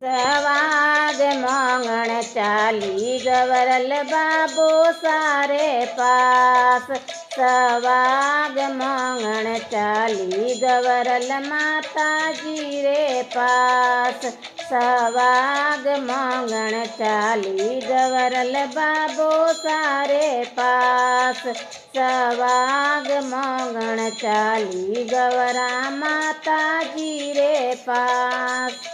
सवाग मोंगण चाली गवरल बाबो सारे पास। सवाग मोंगण चाली गवरल माता जी रे पास। सवाग मोंगण चाली गवरल बाबो सारे पास। सवाग मोंगण चाली गवरा माता जी रे पास।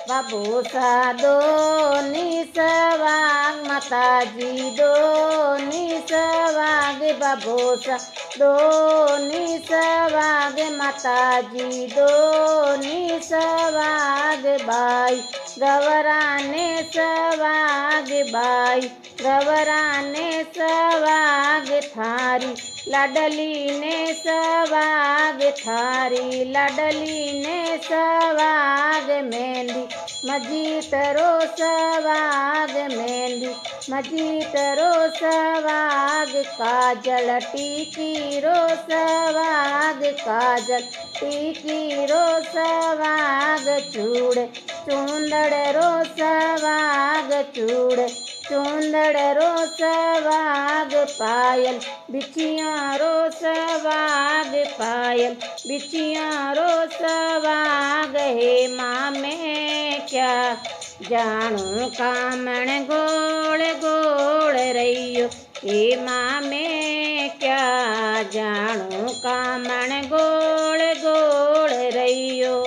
बाबू सा दोनी सवाग माताजी दोनी सवाग। बाबू सा दोनी सवाग माताजी दोनी सवाग। बाई गवराने सवाग बाई गवराने सवाग थारी लाडली ने सवाग थारी लाडली ने सवाग। मेहंदी मजीतरो सवाग मेहंदी मजीतरो सवाग। काजल टीकी रो सवाग काजल टीकी रो सवाग। चूड़े चूंदड़ रो सवाग चूड़े चूंदड़ रो सवाग। पायल बिछिया रो सवाग पायल बिछिया रो सवाग। हे माँ मैं क्या जानू कामण गोल गोल रहियो। हे माँ मैं क्या जानू कामण गोल गोल रहियो।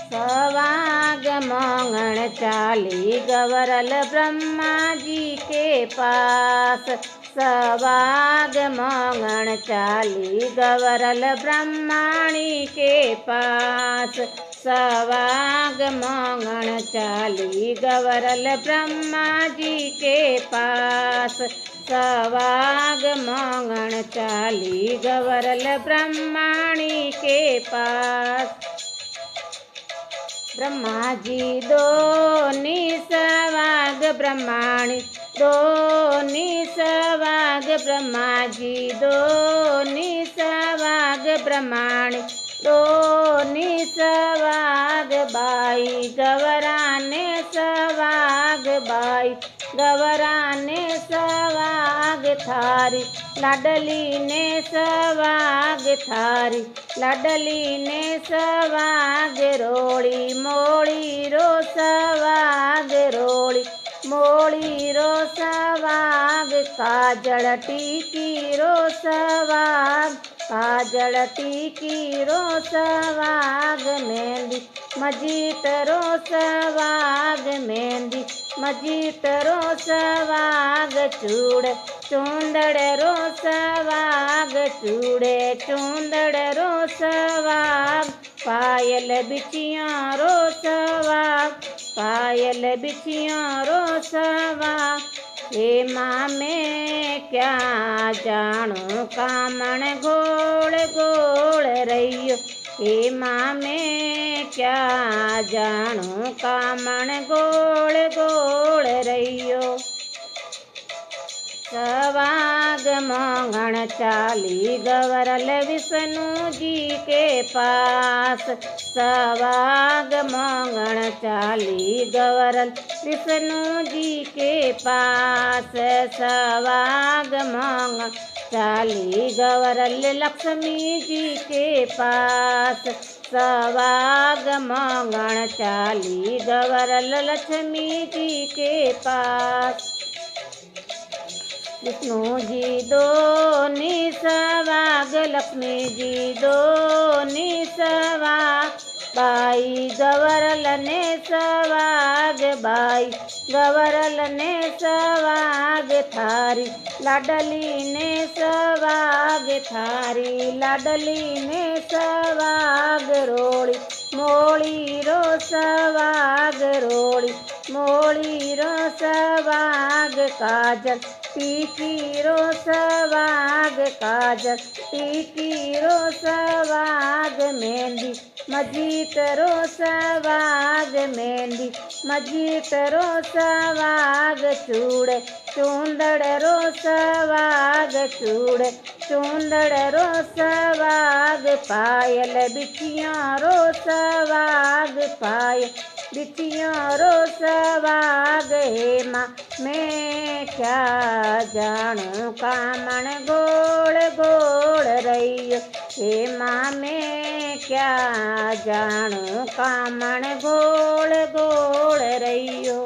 सवाग मोंगण चाली गवरल ब्रह्मा जी के पास। सवाग मोंगण चाली गवरल ब्रह्माणी के पास। सवाग मोंगण चाली गवरल ब्रह्मा जी के पास। सवाग मोंगण चाली गवरल ब्रह्माणी के पास। ब्रह्मा जी दोनी सवाग ब्रह्माणी दोनी सवाग। ब्रह्मा जी दोनी सवाग ब्रह्माणी दोनी सवाग। बाई गवराने सवाग बाई गवराने सवाग थारी लाडली ने सवाग थारी लाडली ने सवाग। रोड़ी मोड़ी रो सवाग रोड़ी मोड़ी रो सवाग। काजल टीकी रो सवाग काजल टीकी रो सवाग। मेहंदी मजीत रो सवाग मेहंदी मजीत रो सवाग। चूड़े चूंदड़ रो सवाग चूड़े चूंदड़ रो सवाग। पायल बिछिया रो सवाग पायल बिछिया रो सवाग। हे माँ मैं क्या जानू कामण गोल गोल रहियो। हे माँ मैं क्या जानू कामण गोल गोल रहियो। सवाग मोंगण चाली गवरल विष्णु जी के पास। सवाग मोंगण चाली गवरल विष्णु जी के पास। सवाग मोंगण चाली गवरल लक्ष्मी जी के पास। सवाग मोंगण चाली गवरल लक्ष्मी जी के पास। विष्णु जी दोनी सवाग लक्ष्मी जी दोनी सवाग। बाई गवरल ने सवाग बाई गवरल ने सवाग थारी लाडली ने सवाग थारी लाडली ने सवाग। रोड़ी मोड़ी रो सवाग रोड़ी मोड़ी रो सवाग। काजल टीकी रो सवाग काजल टीकी रो सवाग। मेहंदी मजीत रो सवाग मेहंदी मजीत रो सवाग। चूड़े चूंदड़ रो सवाग चूड़ चूंदड़ रो सवाग पायल बिछिया रो सवाग पायल बिछिया रो सवाग हे माँ मैं क्या जाणूं कामण गोड़ गोड़ रहियो हे माँ मैं क्या जाणूं कामण गोड़ गोड़ रहियो।